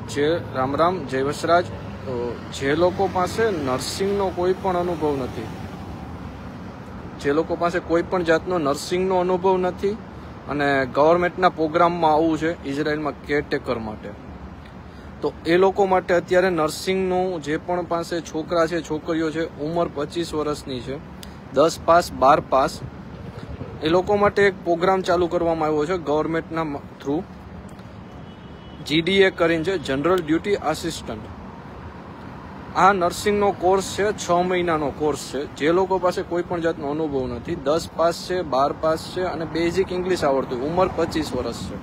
જે રામ રામ, જય વસરાજ. તો જે લોકો પાસે નર્સિંગનો કોઈ પણ અનુભવ નથી, જે લોકો પાસે કોઈ પણ જાતનો નર્સિંગનો અનુભવ નથી અને ગવર્મેન્ટના પ્રોગ્રામમાં આવવું છે ઇઝરાયલમાં કેરટેકર માટે, તો એ લોકો માટે અત્યારે નર્સિંગનું જે પણ પાસે છોકરા છે, છોકરીઓ છે, ઉંમર 25 વર્ષની છે, 10 પાસ 12 પાસ, એ લોકો માટે એક પ્રોગ્રામ ચાલુ કરવામાં આવ્યો છે ગવર્મેન્ટના થ્રુ. GDA કરીને છે, જનરલ ડ્યુટી આસિસ્ટન્ટ. આ નર્સિંગનો કોર્સ છે, 6 મહિનાનો કોર્સ છે. જે લોકો પાસે કોઈ પણ જાતનો અનુભવ નથી, 10 પાસ છે, 12 પાસ છે અને બેઝિક ઇંગ્લિશ આવડતું, ઉંમર 25 વર્ષ છે,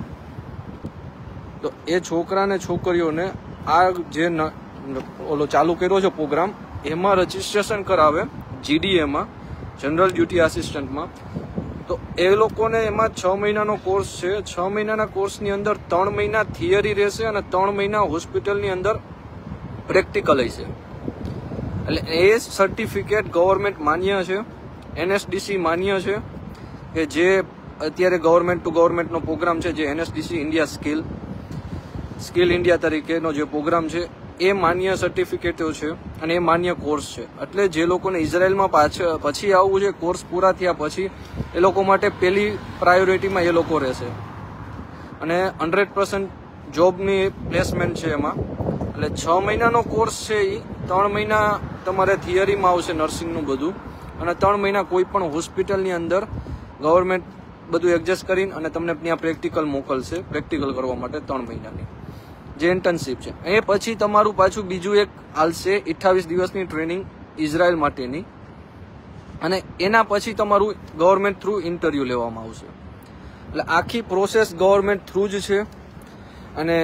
તો એ છોકરાને છોકરીઓને આ જે ઓલો ચાલુ કર્યો છે પ્રોગ્રામ, એમાં રજીસ્ટ્રેશન કરાવે GDAમાં, જનરલ ડ્યુટી આસિસ્ટન્ટમાં. તો એ લોકોને એમાં 6 મહિનાનો કોર્સ છે. 6 મહિનાના કોર્સની અંદર 3 મહિના થિયરી રહેશે અને 3 મહિના હોસ્પિટલની અંદર પ્રેક્ટિકલ હશે. એટલે એ સર્ટિફિકેટ ગવર્મેન્ટ માન્ય છે, NSDC માન્ય છે, કે જે અત્યારે ગવર્મેન્ટ ટુ ગવર્મેન્ટનો પ્રોગ્રામ છે, જે NSDC ઇન્ડિયા સ્કિલ ઇન્ડિયા તરીકેનો જે પ્રોગ્રામ છે, એ માન્ય સર્ટિફિકેટો છે અને એ માન્ય કોર્સ છે. એટલે જે લોકોને ઇઝરાયલમાં પછી આવવું છે, કોર્સ પૂરા થયા પછી, એ લોકો માટે પહેલી પ્રાયોરિટીમાં એ લોકો રહેશે અને 100% જોબની પ્લેસમેન્ટ છે એમાં. એટલે 6 મહિનાનો કોર્સ છે, એ 3 મહિના તમારે થિયરીમાં આવશે નર્સિંગનું બધું અને 3 મહિના કોઈ પણ હોસ્પિટલની અંદર ગવર્મેન્ટ બધું એડજસ્ટ કરીને અને તમને ત્યાં પ્રેક્ટિકલ મોકલશે, પ્રેક્ટિકલ કરવા માટે 3 મહિનાની જે ઇન્ટર્નશીપ છે. એ પછી તમારું પાછું બીજું એક હાલશે 28 દિવસની ટ્રેનિંગ ઇઝરાયલ માટેની, અને એના પછી તમારું ગવર્મેન્ટ થ્રુ ઇન્ટરવ્યુ લેવામાં આવશે. એટલે આખી પ્રોસેસ ગવર્મેન્ટ થ્રુ જ છે. અને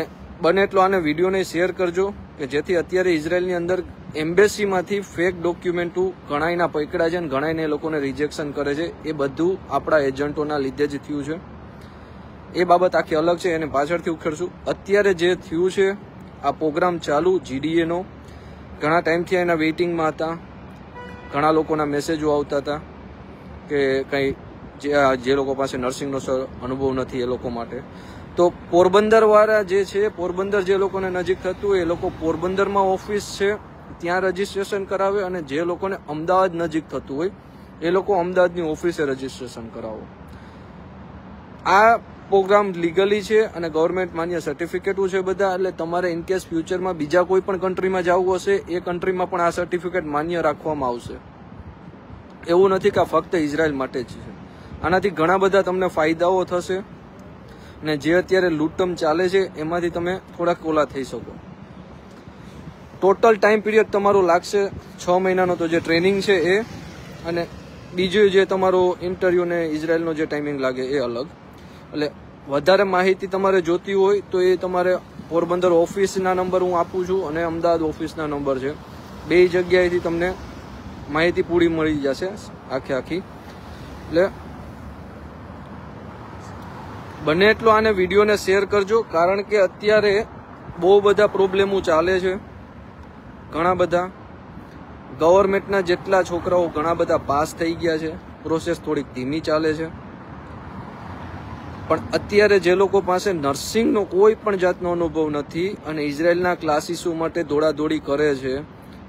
બને એટલો આને વિડીયોને શેર કરજો કે જેથી અત્યારે ઇઝરાયલની અંદર એમ્બેસીમાંથી ફેક ડોક્યુમેન્ટો ઘણાયના પકડા છે અને ઘણાયને એ લોકોને રિજેક્શન કરે છે. એ બધું આપણા એજન્ટોના લીધે જ થયું છે. એ બાબત આખી અલગ છે, એને પાછળથી ઉખેડશું. અત્યારે જે થયું છે, આ પ્રોગ્રામ ચાલુ GDAનો, ઘણા ટાઈમથી એના વેઇટિંગમાં હતા. ઘણા લોકોના મેસેજો આવતા હતા કે કંઈ જે લોકો પાસે નર્સિંગનો અનુભવ નથી એ લોકો માટે. તો પોરબંદર વાળા જે છે, પોરબંદર જે લોકોને નજીક થતું હોય એ લોકો પોરબંદરમાં ઓફિસ છે, ત્યાં રજીસ્ટ્રેશન કરાવે, અને જે લોકોને અમદાવાદ નજીક થતું હોય એ લોકો અમદાવાદની ઓફિસે રજીસ્ટ્રેશન કરાવો. આ પ્રોગ્રામ લીગલી છે અને ગવર્મેન્ટ માન્ય સર્ટિફિકેટો છે બધા. એટલે તમારે ઇનકેસ ફ્યુચરમાં બીજા કોઈ પણ કન્ટ્રીમાં જવું હશે, એ કન્ટ્રીમાં પણ આ સર્ટિફિકેટ માન્ય રાખવામાં આવશે. એવું નથી કે આ ફક્ત ઇઝરાયલ માટે જ છે. આનાથી ઘણા બધા તમને ફાયદાઓ થશે અને જે અત્યારે લૂંટમ ચાલે છે એમાંથી તમે થોડાક ઓલા થઈ શકો. ટોટલ ટાઈમ પીરિયડ તમારું લાગશે 6 મહિનાનો, તો જે ટ્રેનિંગ છે એ, અને બીજું જે તમારું ઇન્ટરવ્યુ ને ઇઝરાયલનો જે ટાઈમિંગ લાગે એ અલગ. એટલે વધારે માહિતી તમારે જોતી હોય તો એ તમારે પોરબંદર ઓફિસના નંબર હું આપું છું અને અમદાવાદ ઓફિસના નંબર છે. બે જગ્યાએથી તમને માહિતી પૂરી મળી જશે આખી. એટલે બને એટલો આને વિડીયોને શેર કરજો, કારણ કે અત્યારે બહુ બધા પ્રોબ્લેમો ચાલે છે. ઘણા બધા ગવર્મેન્ટના જેટલા છોકરાઓ ઘણા બધા પાસ થઈ ગયા છે. પ્રોસેસ થોડીક ધીમી ચાલે છે, પણ અત્યારે જે લોકો પાસે નર્સિંગનો કોઈ પણ જાતનો અનુભવ નથી અને ઇઝરાયલના ક્લાસીસો માટે દોડાદોડી કરે છે,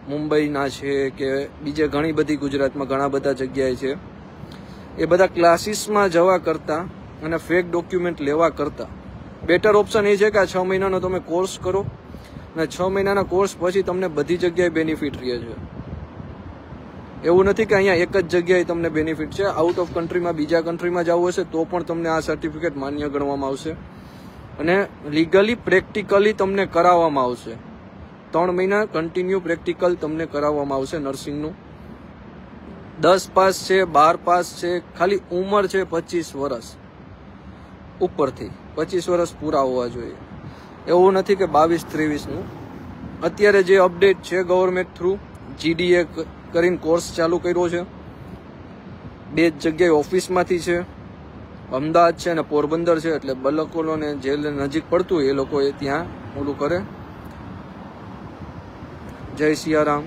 મુંબઈના છે કે બીજે ઘણી બધી ગુજરાતમાં ઘણા બધા જગ્યાએ છે, એ બધા ક્લાસીસમાં જવા કરતાં અને ફેક ડોક્યુમેન્ટ લેવા કરતાં બેટર ઓપ્શન એ છે કે આ 6 મહિનાનો તમે કોર્સ કરો અને 6 મહિનાના કોર્સ પછી તમને બધી જગ્યાએ બેનિફિટ રહે છે. એવું નથી કે અહીંયા એક જ જગ્યાએ તમને બેનિફિટ છે. આઉટ ઓફ કન્ટ્રીમાં, બીજા કન્ટ્રીમાં જવું હશે તો પણ તમને આ સર્ટિફિકેટ માન્ય ગણવામાં આવશે અને લીગલી પ્રેક્ટિકલી તમને કરાવવામાં આવશે. 3 મહિના કન્ટિન્યુ પ્રેક્ટિકલ તમને કરાવવામાં આવશે નર્સિંગનું. 10 પાસ છે, 12 પાસ છે, ખાલી ઉંમર છે 25 વર્ષ ઉપરથી, 25 વર્ષ પૂરા હોવા જોઈએ. એવું નથી કે 22-23નું. અત્યારે જે અપડેટ છે ગવર્મેન્ટ થ્રુ GDA કરીને કોર્સ ચાલુ કર્યો છે. 2 જગ્યાએ ઓફિસમાંથી છે, અમદાવાદ છે અને પોરબંદર છે. એટલે બલકોને જે નજીક પડતું હોય એ લોકો એ ત્યાં ઓલું કરે. જય સિયારામ,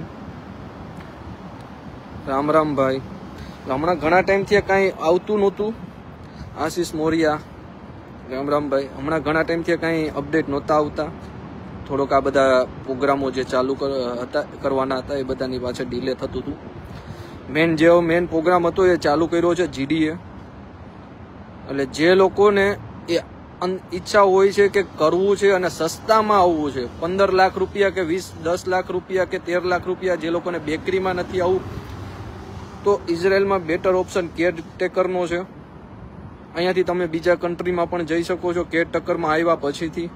રામ રામ ભાઈ. હમણાં ઘણા ટાઈમથી કાંઈ આવતું નહોતું. આશીષ મોરિયા, રામ રામ ભાઈ. હમણાં ઘણા ટાઈમથી કાંઈ અપડેટ નહોતા આવતા, થોડોક આ બધા પ્રોગ્રામો જે ચાલુ કરવાના હતા એ બધાની પાછળ ડીલે થતું હતું. મેન પ્રોગ્રામ હતો એ ચાલુ કર્યો છે GDA. એટલે જે લોકોને એ ઈચ્છા હોય છે કે કરવું છે અને સસ્તામાં આવવું છે, 15 લાખ રૂપિયા કે 10 લાખ રૂપિયા કે 13 લાખ રૂપિયા, જે લોકોને બેકરીમાં નથી આવવું, તો ઇઝરાયલમાં બેટર ઓપ્શન કેરટેકરનો છે. અહીંયાથી તમે બીજા કન્ટ્રીમાં પણ જઈ શકો છો કેરટેકરમાં આવ્યા પછીથી.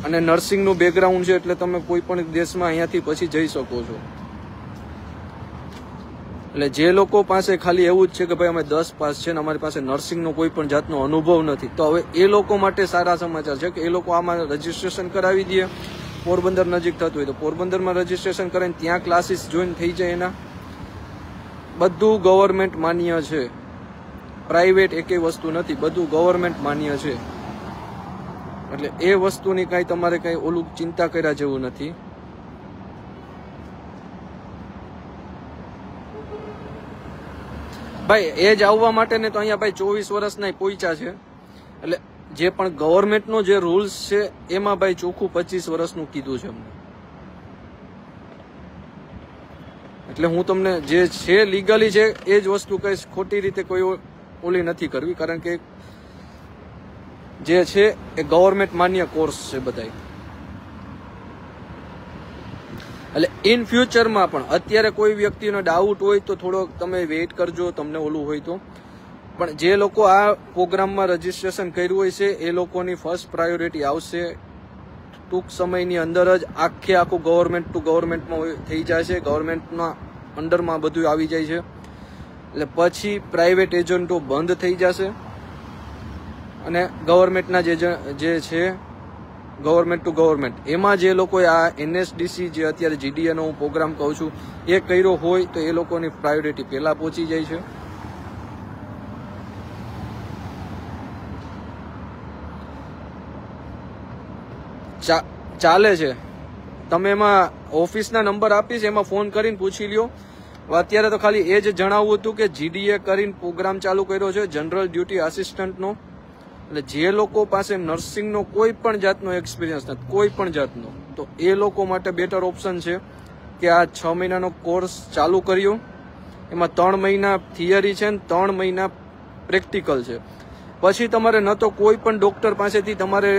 અને નર્સિંગનું બેકગ્રાઉન્ડ છે એટલે તમે કોઈ પણ દેશમાં અહીંયાથી પછી જઈ શકો છો. એટલે જે લોકો પાસે ખાલી એવું જ છે કે ભાઈ અમે 10 પાસ છે ને અમારી પાસે નર્સિંગનો કોઈ પણ જાતનો અનુભવ નથી, તો હવે એ લોકો માટે સારા સમાચાર છે કે એ લોકો આમાં રજીસ્ટ્રેશન કરાવી દે. પોરબંદર નજીક થતું હોય તો પોરબંદરમાં રજીસ્ટ્રેશન કરીને ત્યાં ક્લાસીસ જોઈન થઈ જાય. એના બધું ગવર્મેન્ટ માન્ય છે, પ્રાઇવેટ એકેય વસ્તુ નથી, બધું ગવર્મેન્ટ માન્ય છે. એટલે એ વસ્તુની કાંઈ તમારે કાંઈ ઓલું ચિંતા કર્યા જેવું નથી. ભાઈ એજ આવવા માટે ને તો અહીંયા ભાઈ 24 વર્ષના પહોંચ્યા છે. એટલે જે પણ ગવર્મેન્ટનો જે રૂલ્સ છે એમાં ભાઈ ચોખ્ખું 25 વર્ષનું કીધું છે અમને. એટલે હું તમને જે છે લીગલી છે એ જ વસ્તુ કહીશ, ખોટી રીતે કોઈ ઓલી નથી કરવી, કારણ કે જે છે એ ગવર્મેન્ટ માન્ય કોર્સ છે બધાય. એટલે ઇન ફ્યુચરમાં પણ અત્યારે કોઈ વ્યક્તિનો ડાઉટ હોય તો થોડોક તમે વેઇટ કરજો, તમને ઓલું હોય તો. પણ જે લોકો આ પ્રોગ્રામમાં રજીસ્ટ્રેશન કર્યું હોય છે એ લોકોની ફર્સ્ટ પ્રાયોરિટી આવશે. ટૂંક સમયની અંદર જ આખું ગવર્મેન્ટ ટુ ગવર્મેન્ટમાં થઈ જાય છે, ગવર્મેન્ટના અંડરમાં બધું આવી જાય છે. એટલે પછી પ્રાઇવેટ એજન્ટો બંધ થઈ જશે અને ગવર્મેન્ટના જે છે ગવર્મેન્ટ ટુ ગવર્મેન્ટ, એમાં જે લોકોએ આ NSDC જે અત્યારે GDA નો હું પ્રોગ્રામ કહું છું એ કર્યો હોય તો એ લોકોની પ્રાયોરિટી પહેલા પહોંચી જાય છે. ચાલે છે. તમે એમાં ઓફિસના નંબર આપીશ, એમાં ફોન કરીને પૂછી લ્યો. અત્યારે તો ખાલી એ જ જણાવવું હતું કે GDA કરીને પ્રોગ્રામ ચાલુ કર્યો છે, જનરલ ડ્યુટી આસિસ્ટન્ટનો. એટલે જે લોકો પાસે નર્સિંગનો કોઈ પણ જાતનો એક્સપિરિયન્સ નથી, કોઈ પણ જાતનો, તો એ લોકો માટે બેટર ઓપ્શન છે કે આ 6 મહિનાનો કોર્સ ચાલુ કર્યો. એમાં 3 મહિના થિયરી છે ને 3 મહિના પ્રેક્ટિકલ છે. પછી તમારે ન તો કોઈ પણ ડોક્ટર પાસેથી તમારે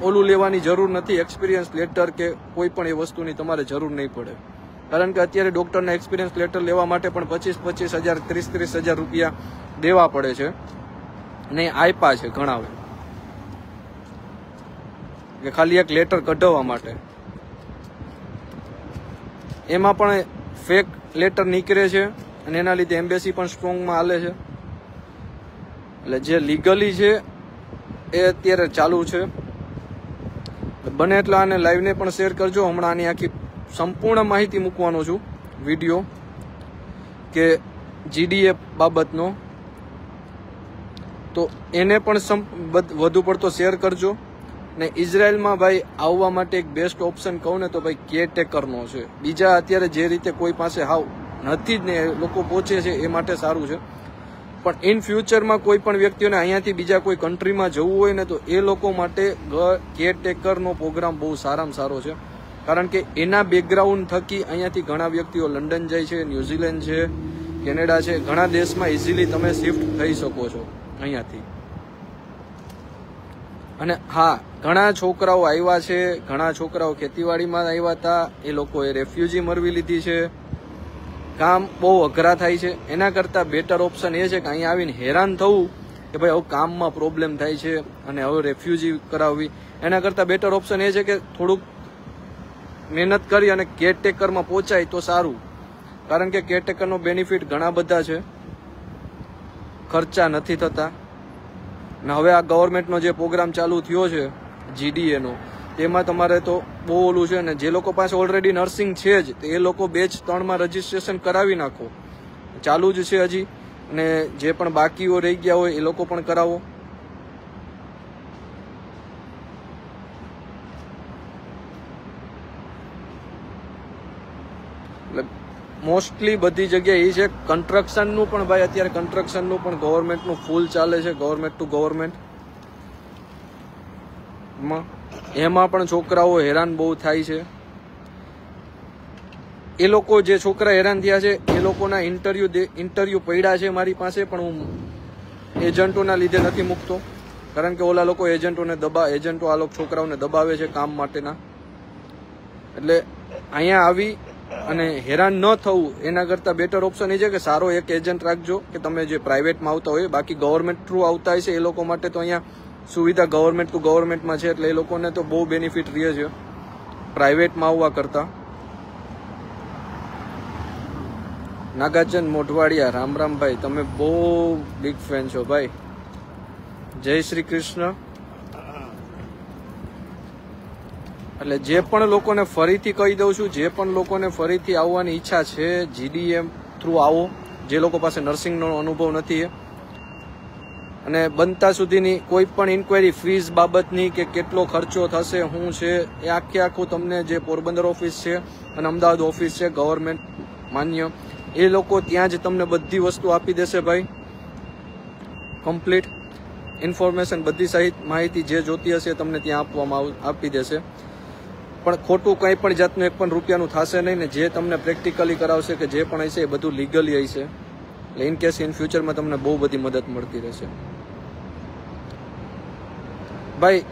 ઓલું લેવાની જરૂર નથી, એક્સપિરિયન્સ લેટર કે કોઈ પણ એ વસ્તુની તમારે જરૂર નહીં પડે. કારણ કે અત્યારે ડોક્ટરના એક્સપિરિયન્સ લેટર લેવા માટે પણ 25-25 હજાર 30-30 હજાર રૂપિયા દેવા પડે છે. ને આપ્યા છે ઘણા કે ખાલી એક લેટર કઢાવવા માટે. એમાં પણ ફેક લેટર નીકળે છે અને એના લીધે એમ્બેસી પણ સ્ટ્રોંગમાં હાલે છે. એટલે જે લીગલી છે એ અત્યારે ચાલુ છે. બને એટલે આને લાઈવને પણ શેર કરજો. હમણાં આની આખી સંપૂર્ણ માહિતી મૂકવાનો છું વિડીયો કે GDA બાબતનો, તો એને પણ વધુ પડતો શેર કરજો. ને ઇઝરાયલમાં ભાઈ આવવા માટે એક બેસ્ટ ઓપ્શન કહું ને તો ભાઈ કેરટેકરનો છે. બીજા અત્યારે જે રીતે કોઈ પાસે હાવ નથી જ ને લોકો પહોંચે છે એ માટે સારું છે. પણ ઇન ફ્યુચરમાં કોઈ પણ વ્યક્તિઓને અહીંયાથી બીજા કોઈ કન્ટ્રીમાં જવું હોય ને તો એ લોકો માટે કેરટેકરનો પ્રોગ્રામ બહુ સારામાં સારો છે. કારણ કે એના બેકગ્રાઉન્ડ થકી અહીંયાથી ઘણા વ્યક્તિઓ લંડન જાય છે, ન્યુઝીલેન્ડ છે, કેનેડા છે, ઘણા દેશમાં ઇઝીલી તમે શિફ્ટ થઈ શકો છો અહીંયાથી. અને હા, ઘણા છોકરાઓ આવ્યા છે, ઘણા છોકરાઓ ખેતીવાડીમાં આવ્યા હતા, એ લોકોએ રેફ્યુજી મરવી લીધી છે. કામ બહુ અઘરા થાય છે. એના કરતાં બેટર ઓપ્શન એ છે કે અહીંયા આવીને હેરાન થવું કે ભાઈ હવે કામમાં પ્રોબ્લેમ થાય છે અને હવે રેફ્યુજી કરાવવી, એના કરતાં બેટર ઓપ્શન એ છે કે થોડુંક મહેનત કરી અને કેરટેકરમાં પહોંચાય તો સારું. કારણ કે કેરટેકરનો બેનિફિટ ઘણા બધા છે, ખર્ચા નથી થતા. ને હવે આ ગવર્મેન્ટનો જે પ્રોગ્રામ ચાલુ થયો છે GDA નો, તેમાં તમારે તો બહુ ઓલું છે. ને જે લોકો પાસે ઓલરેડી નર્સિંગ છે જ તો એ લોકો બેચ 3માં રજીસ્ટ્રેશન કરાવી નાખો, ચાલુ જ છે હજી. અને જે પણ બાકીઓ રહી ગયા હોય એ લોકો પણ કરાવો. એટલે મોસ્ટલી બધી જગ્યાએ એ છે. કન્સ્ટ્રક્શનનું પણ ભાઈ અત્યારે કન્સ્ટ્રક્શનનું પણ ગવર્મેન્ટનું ફૂલ ચાલે છે, ગવર્મેન્ટ ટુ ગવર્મેન્ટ માં. એમાં પણ છોકરાઓ હેરાન બહુ થાય છે. એ લોકો જે છોકરા હેરાન થયા છે એ લોકોના ઇન્ટરવ્યુ પડ્યા છે મારી પાસે, પણ હું એજન્ટોના લીધે નથી મૂકતો, કારણ કે ઓલા લોકો એજન્ટો આ લોકો છોકરાઓને દબાવે છે કામ માટેના. એટલે અહીંયા આવી અને હેરાન ન થવું એના કરતા બેટર ઓપ્શન એ છે કે સારો એક એજન્ટ રાખજો કે તમે જે પ્રાઇવેટમાં આવતા હોય. બાકી ગવર્મેન્ટ થ્રુ આવતા હોય છે એ લોકો માટે તો અહીંયા સુવિધા ગવર્મેન્ટ ટુ ગવર્મેન્ટમાં છે, એટલે એ લોકોને તો બહુ બેનિફિટ રહે છે પ્રાઇવેટમાં આવવા કરતા. નાગાર્જુન મોઢવાડિયા, રામ રામ ભાઈ, તમે બહુ બિગ ફેન છો ભાઈ. જય શ્રી કૃષ્ણ. એટલે જે પણ લોકોને ફરીથી કહી દઉં છું, જે પણ લોકોને ફરીથી આવવાની ઈચ્છા છે GDM થ્રુ આવો, જે લોકો પાસે નર્સિંગનો અનુભવ નથી અને બનતા સુધીની કોઈ પણ ઇન્ક્વાયરી ફીસ બાબતની કે કેટલો ખર્ચો થશે શું છે એ આખું તમને જે પોરબંદર ઓફિસ છે અને અમદાવાદ ઓફિસ છે ગવર્મેન્ટ માન્ય, એ લોકો ત્યાં જ તમને બધી વસ્તુ આપી દેશે ભાઈ. કમ્પ્લીટ ઇન્ફોર્મેશન બધી સહિત માહિતી જે જોતી હશે તમને ત્યાં આપી દેશે. પણ ખોટું કંઈ પણ જાતનું 1 પણ રૂપિયાનું થશે નહીં ને જે તમને પ્રેક્ટિકલી કરાવશે કે જે પણ હશે એ બધું લીગલી હશે. એટલે ઇન કેસ ઇન ફ્યુચરમાં તમને બહુ બધી મદદ મળતી રહેશે ભાઈ.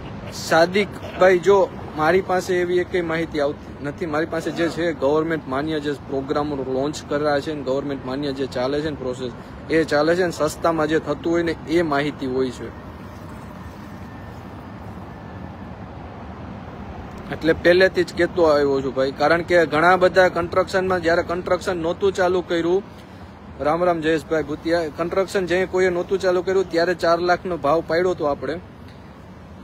સાદિક ભાઈ, જો મારી પાસે એવી એક માહિતી આવતી નથી, મારી પાસે જે છે ગવર્મેન્ટ માન્ય જે પ્રોગ્રામો લોન્ચ કર્યા છે ને ગવર્મેન્ટ માન્ય જે ચાલે છે ને પ્રોસેસ એ ચાલે છે ને સસ્તામાં જે થતું હોય ને એ માહિતી હોય છે. એટલે પહેલેથી જ કહેતો આવ્યો છું ભાઈ, કારણ કે ઘણા બધા કન્સ્ટ્રક્શનમાં જ્યારે કન્સ્ટ્રક્શન નહોતું ચાલુ કર્યું, રામ રામ જયેશભાઈ ભૂતિયા, કન્સ્ટ્રક્શન જે કોઈએ નહોતું ચાલુ કર્યું ત્યારે 4 લાખનો ભાવ પાડ્યો હતો આપણે.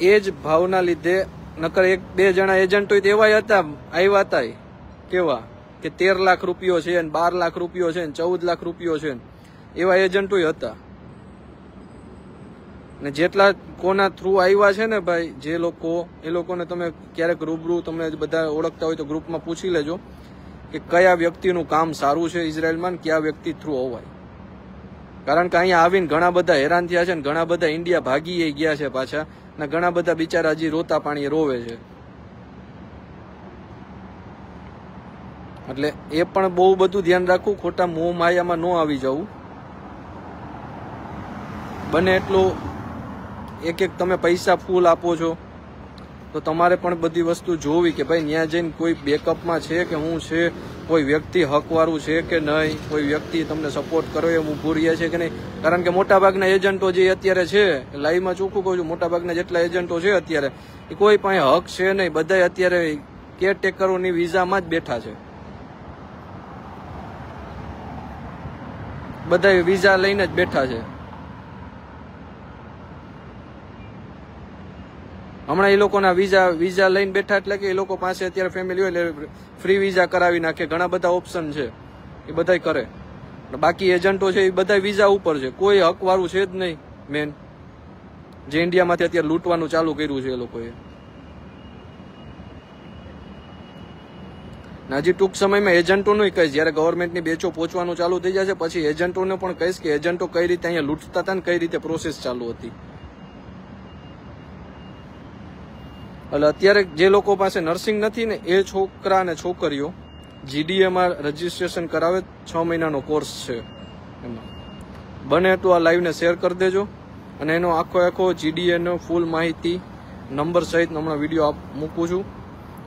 એ જ ભાવના લીધે નકર 1-2 જણા એજન્ટો એવા હતા આવ્યા હતા કેવા કે 13 લાખ રૂપિયો છે ને 12 લાખ રૂપિયો છે ને 14 લાખ રૂપિયો છે ને એવા એજન્ટો હતા. ને જેટલા કોના થ્રુ આવ્યા છે ને ભાઈ જે લોકો, એ લોકોને તમે ક્યારેક રૂબરૂ તમે બધા ઓળખતા હોય તો ગ્રુપમાં પૂછી લેજો કે કયા વ્યક્તિનું કામ સારું છે ઇઝરાયલમાં ને કયા વ્યક્તિ થ્રુ હોવાય. કારણ કે અહીંયા આવીને ઘણા બધા હેરાન થયા છે ને ઘણા બધા ઇન્ડિયા ભાગી ગયા છે પાછા, ને ઘણા બધા બિચારા હજી રોતા પાણીએ રોવે છે. એટલે એ પણ બહુ બધું ધ્યાન રાખવું, ખોટા મોહ માયામાં ન આવી જવું. બને એટલું એક તમે પૈસા ફૂલ આપો છો તો તમારે પણ બધી વસ્તુ જોવી કે ભાઈ ત્યાં જઈને કોઈ બેકઅપમાં છે કે શું છે, કોઈ વ્યક્તિ હકવાળું છે કે નહીં, કોઈ વ્યક્તિ તમને સપોર્ટ કરો એમ ઊભું રહે છે કે નહીં. કારણ કે મોટાભાગના એજન્ટો જે અત્યારે છે, લાઈવમાં ચોખ્ખું કહું છું, મોટાભાગના જેટલા એજન્ટો છે અત્યારે એ કોઈ પાસે હક છે નહીં, બધા અત્યારે કેરટેકરોની વિઝામાં જ બેઠા છે, બધા વિઝા લઈને જ બેઠા છે. હમણાં એ લોકોના વિઝા લઈને બેઠા એટલે કે એ લોકો પાસે અત્યારે ફેમિલી હોય એટલે ફ્રી વિઝા કરાવી નાખે, ઘણા બધા ઓપ્શન છે એ બધા કરે. બાકી એજન્ટો છે એ બધા વિઝા ઉપર છે, કોઈ હકવાળું છે જ નહીં મેન, જે ઇન્ડિયામાંથી અત્યારે લૂંટવાનું ચાલુ કર્યું છે એ લોકોએ. હજી ટૂંક સમયમાં એજન્ટોનું કહીશ, જયારે ગવર્મેન્ટની બેચો પહોંચવાનું ચાલુ થઈ જશે પછી એજન્ટોને પણ કહીશ કે એજન્ટો કઈ રીતે અહીંયા લૂંટતા હતા ને કઈ રીતે પ્રોસેસ ચાલુ હતી. એટલે અત્યારે જે લોકો પાસે નર્સિંગ નથી ને એ છોકરા અને છોકરીઓ GDMમાં રજીસ્ટ્રેશન કરાવે, 6 મહિનાનો કોર્સ છે એમાં. બને એટલું આ લાઈવને શેર કરી દેજો અને એનો આખો GDMનો ફૂલ માહિતી નંબર સહિત હમણાં વિડીયો મૂકું છું,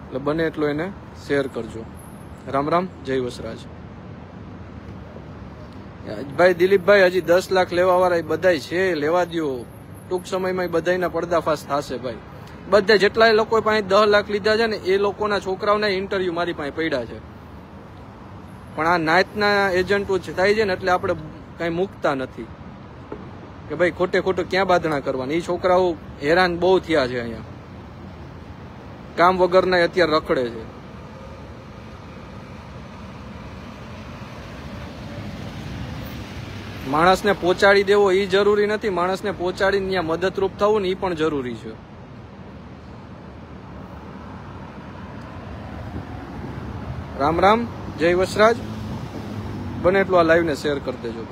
એટલે બને એટલું એને શેર કરજો. રામ રામ, જય વસરાજ ભાઈ. દિલીપભાઈ, હજી 10 લાખ લેવા વાળા બધા છે, લેવા દો, ટૂંક સમયમાં બધાના પર્દાફાશ થશે ભાઈ. બધા જેટલા લોકો પાસે 10 લાખ લીધા છે ને એ લોકોના છોકરાઓના ઇન્ટરવ્યુ મારી પાસે પડ્યા છે. પણ આ નાતના એજન્ટો થાય છે ને એટલે આપણે કઈ મૂકતા નથી કે ભાઈ ખોટે ખોટું ક્યાં બાંધણા કરવાની. એ છોકરાઓ હેરાન બહુ થયા છે, અહીંયા કામ વગરના અત્યારે રખડે છે. માણસને પહોંચાડી દેવો એ જરૂરી નથી, માણસને પહોંચાડીને ત્યાં મદદરૂપ થવું ને એ પણ જરૂરી છે. રામ રામ, જય વસરાજ. બને એટલું આ લાઈવને શેર કરી દેજો ભાઈ.